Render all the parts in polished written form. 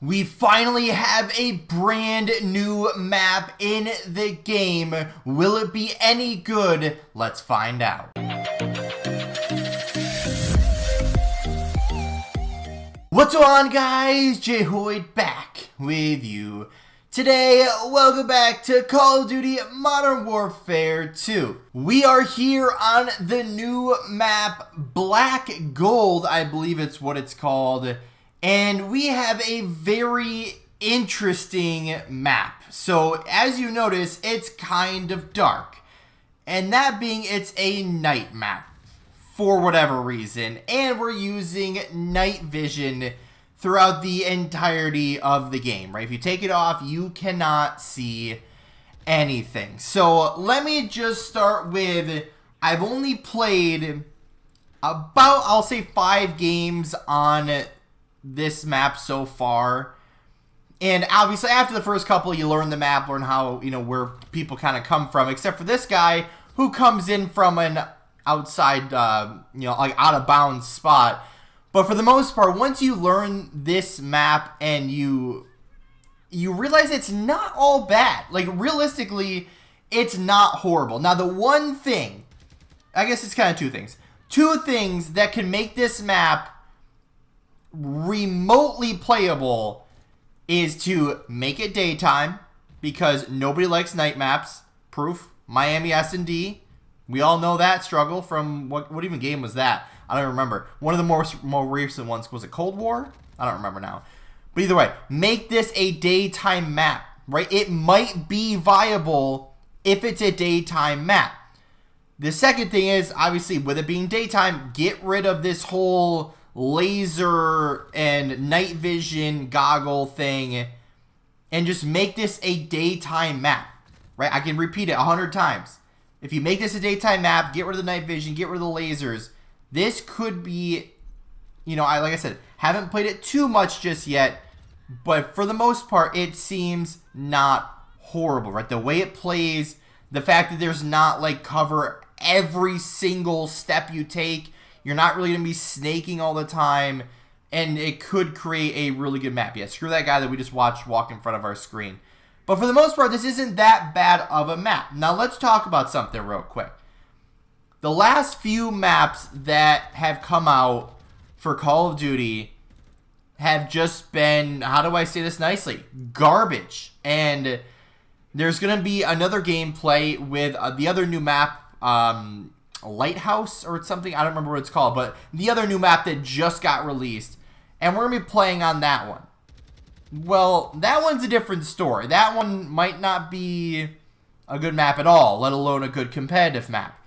We finally have a brand new map in the game. Will it be any good? Let's find out. What's going on, guys? J-Hoyd back with you. Today, welcome back to Call of Duty Modern Warfare 2. We are here on the new map, Black Gold, I believe it's what it's called. And we have a very interesting map. So, as you notice, it's kind of dark. And that being, it's a night map for whatever reason. And we're using night vision throughout the entirety of the game, right? If you take it off, you cannot see anything. So, let me just start with, I've only played about, I'll say 5 games on this map so far, and obviously after the first couple you learn the map, learn how, where people kind of come from, except for this guy who comes in from an outside, like out of bounds spot. But for the most part, once you learn this map and you realize it's not all bad, like realistically it's not horrible. Now the one thing, I guess it's kind of two things that can make this map remotely playable is to make it daytime, because nobody likes night maps. Proof, Miami S&D. We all know that struggle from, what even game was that? I don't remember. One of the more recent ones, was it Cold War? I don't remember now. But either way, make this a daytime map, right? It might be viable if it's a daytime map. The second thing is, obviously, with it being daytime, get rid of this whole laser and night vision goggle thing and just make this a daytime map, right? I can repeat it 100 times. If you make this a daytime map, get rid of the night vision, get rid of the lasers, this could be, like I said, haven't played it too much just yet, but for the most part, it seems not horrible, right? The way it plays, the fact that there's not like cover every single step you take, you're not really going to be snaking all the time, and it could create a really good map. Yeah, screw that guy that we just watched walk in front of our screen. But for the most part, this isn't that bad of a map. Now let's talk about something real quick. The last few maps that have come out for Call of Duty have just been, how do I say this nicely, garbage. And there's going to be another gameplay with the other new map, Lighthouse or something, I don't remember what it's called, but the other new map that just got released, and we're gonna be playing on that one. Well, that one's a different story. That one might not be a good map at all, let alone a good competitive map,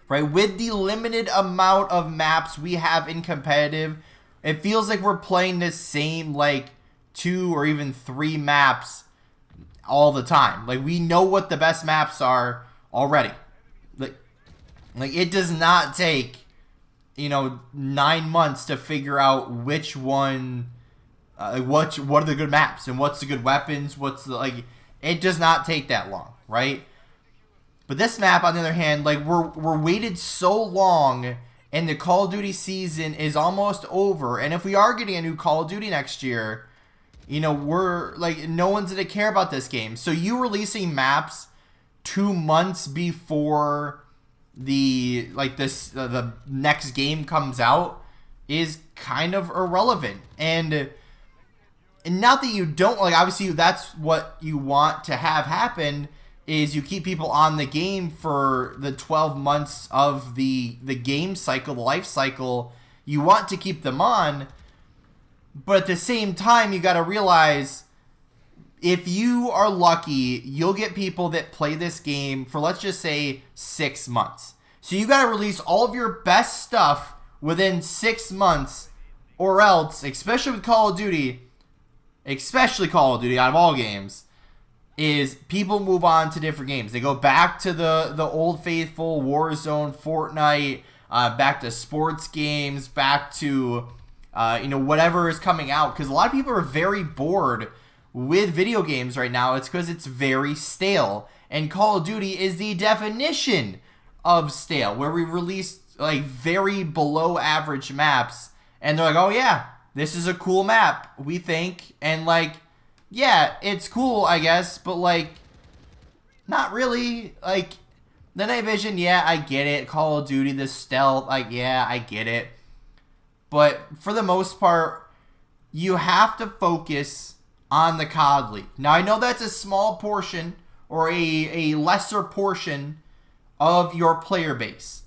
right? With the limited amount of maps we have in competitive, it feels like we're playing the same like 2 or even 3 maps all the time. Like, we know what the best maps are already. Like, it does not take, 9 months to figure out which one, what are the good maps and what's the good weapons, it does not take that long, right? But this map, on the other hand, like, we're waited so long, and the Call of Duty season is almost over, and if we are getting a new Call of Duty next year, we're, like, no one's gonna care about this game. So you releasing maps 2 months before the next game comes out is kind of irrelevant. And not that you don't, like, obviously that's what you want to have happen, is you keep people on the game for the 12 months of the game cycle, the life cycle. You want to keep them on, but at the same time you got to realize, if you are lucky, you'll get people that play this game for, let's just say, 6 months. So you got to release all of your best stuff within 6 months, or else, especially with Call of Duty, out of all games, is people move on to different games. They go back to the old faithful Warzone, Fortnite, back to sports games, back to whatever is coming out, because a lot of people are very bored with video games right now. It's because it's very stale, and Call of Duty is the definition of stale, where we release like very below average maps, and they're like, oh yeah, this is a cool map, we think. And, like, yeah, it's cool, I guess, but, like, not really. Like, the night vision, yeah, I get it. Call of Duty, the stealth, like, yeah, I get it. But for the most part, you have to focus on the COD League. Now, I know that's a small portion or a lesser portion of your player base.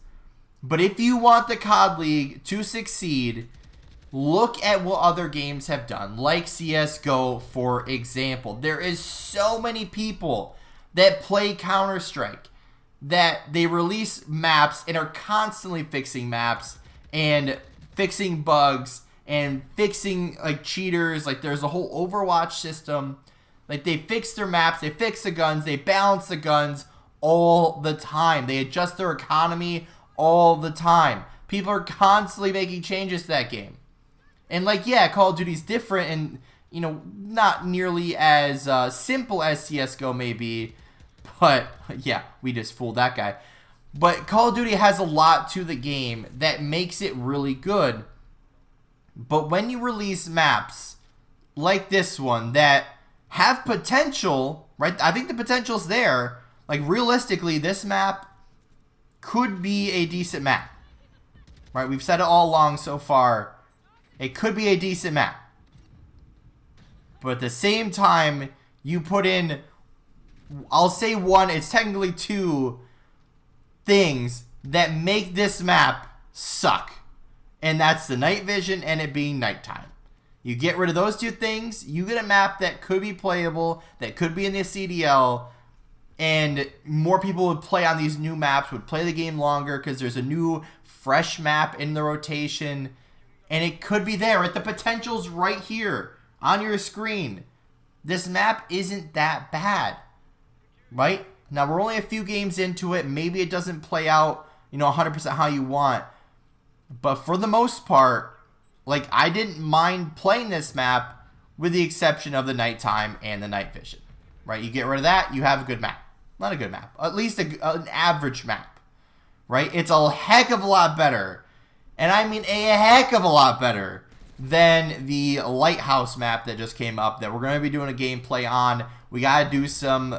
But if you want the COD League to succeed, look at what other games have done, like CSGO, for example. There is so many people that play Counter-Strike that they release maps and are constantly fixing maps and fixing bugs and fixing, like, cheaters. Like, there's a whole Overwatch system. Like, they fix their maps, they fix the guns, they balance the guns all the time. They adjust their economy all the time. People are constantly making changes to that game. And, like, yeah, Call of Duty's different and, you know, not nearly as simple as CSGO may be. But, yeah, we just fooled that guy. But Call of Duty has a lot to the game that makes it really good. But when you release maps like this one that have potential, right? I think the potential's there. Like, realistically, this map could be a decent map. Right? We've said it all along so far. It could be a decent map. But at the same time, you put in, I'll say one, it's technically two things that make this map suck. And that's the night vision and it being nighttime. You get rid of those two things, you get a map that could be playable, that could be in the CDL, and more people would play on these new maps, would play the game longer because there's a new, fresh map in the rotation, and it could be there. Right? The potential's right here on your screen. This map isn't that bad, right? Now, we're only a few games into it. Maybe it doesn't play out, you know, 100% how you want, but for the most part, like, I didn't mind playing this map with the exception of the nighttime and the night vision, right? You get rid of that, you have a good map. Not a good map, at least an average map, right? It's a heck of a lot better, and I mean a heck of a lot better than the Lighthouse map that just came up that we're going to be doing a gameplay on. We got to do some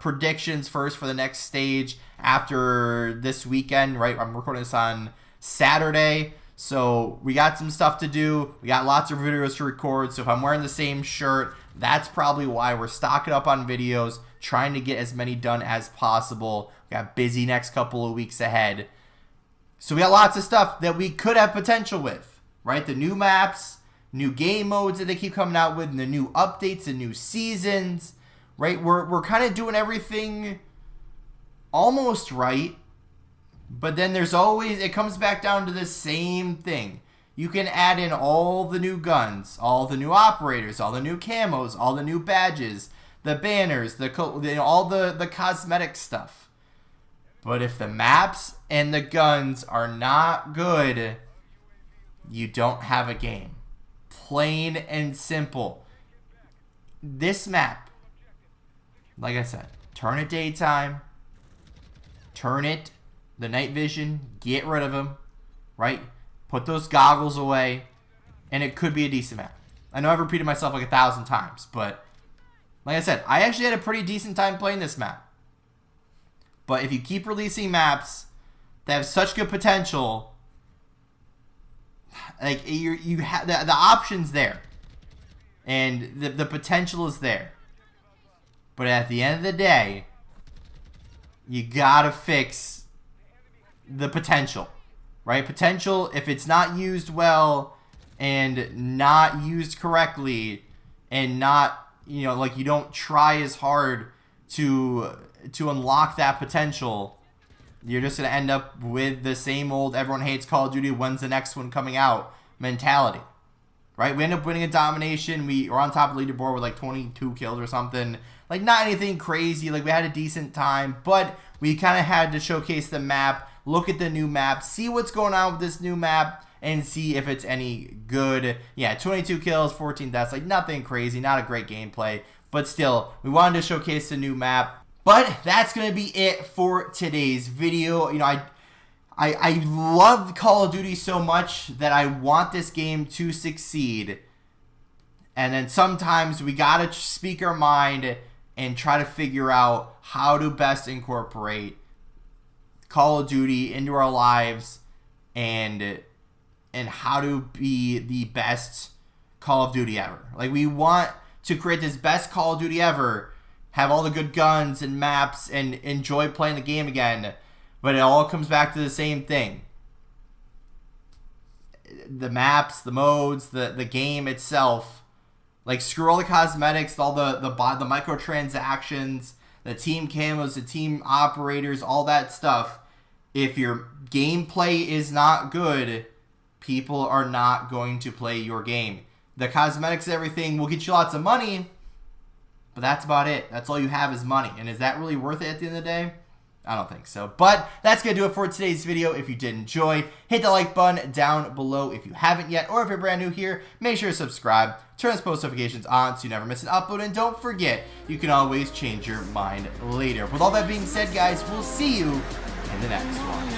predictions first for the next stage after this weekend, right? I'm recording this on Saturday. So we got some stuff to do. We got lots of videos to record. So if I'm wearing the same shirt, that's probably why we're stocking up on videos, trying to get as many done as possible. We got busy next couple of weeks ahead. So we got lots of stuff that we could have potential with, right? The new maps, new game modes that they keep coming out with, and the new updates and new seasons, right? We're kind of doing everything almost right. But then there's always, it comes back down to the same thing. You can add in all the new guns, all the new operators, all the new camos, all the new badges, the banners, all the cosmetic stuff. But if the maps and the guns are not good, you don't have a game. Plain and simple. This map, like I said, turn it daytime, turn it the night vision, get rid of them, right? Put those goggles away, and it could be a decent map. I know I've repeated myself like 1,000 times, but like I said, I actually had a pretty decent time playing this map. But if you keep releasing maps that have such good potential, like, you have the options there, and the potential is there. But at the end of the day, you gotta fix the potential, right? Potential, if it's not used well and not used correctly and not, you know, like, you don't try as hard to unlock that potential, you're just going to end up with the same old everyone hates Call of Duty, when's the next one coming out mentality, right? We end up winning a domination. We are on top of the leaderboard with like 22 kills or something. Like, not anything crazy. Like, we had a decent time, but we kind of had to showcase the map, look at the new map, see what's going on with this new map, and see if it's any good. Yeah, 22 kills, 14 deaths, like, nothing crazy, not a great gameplay, but still, we wanted to showcase the new map. But that's going to be it for today's video. You know, I love Call of Duty so much that I want this game to succeed. And then sometimes we gotta speak our mind and try to figure out how to best incorporate Call of Duty into our lives and how to be the best Call of Duty ever. Like, we want to create this best Call of Duty ever, have all the good guns and maps, and enjoy playing the game again. But it all comes back to the same thing. The maps, the modes, the game itself. Like, screw all the cosmetics, all the microtransactions, the team camos, the team operators, all that stuff. If your gameplay is not good, people are not going to play your game. The cosmetics and everything will get you lots of money, but that's about it. That's all you have is money. And is that really worth it at the end of the day? I don't think so. But that's going to do it for today's video. If you did enjoy, hit the like button down below if you haven't yet. Or if you're brand new here, make sure to subscribe. Turn those post notifications on so you never miss an upload. And don't forget, you can always change your mind later. With all that being said, guys, we'll see you in the next one.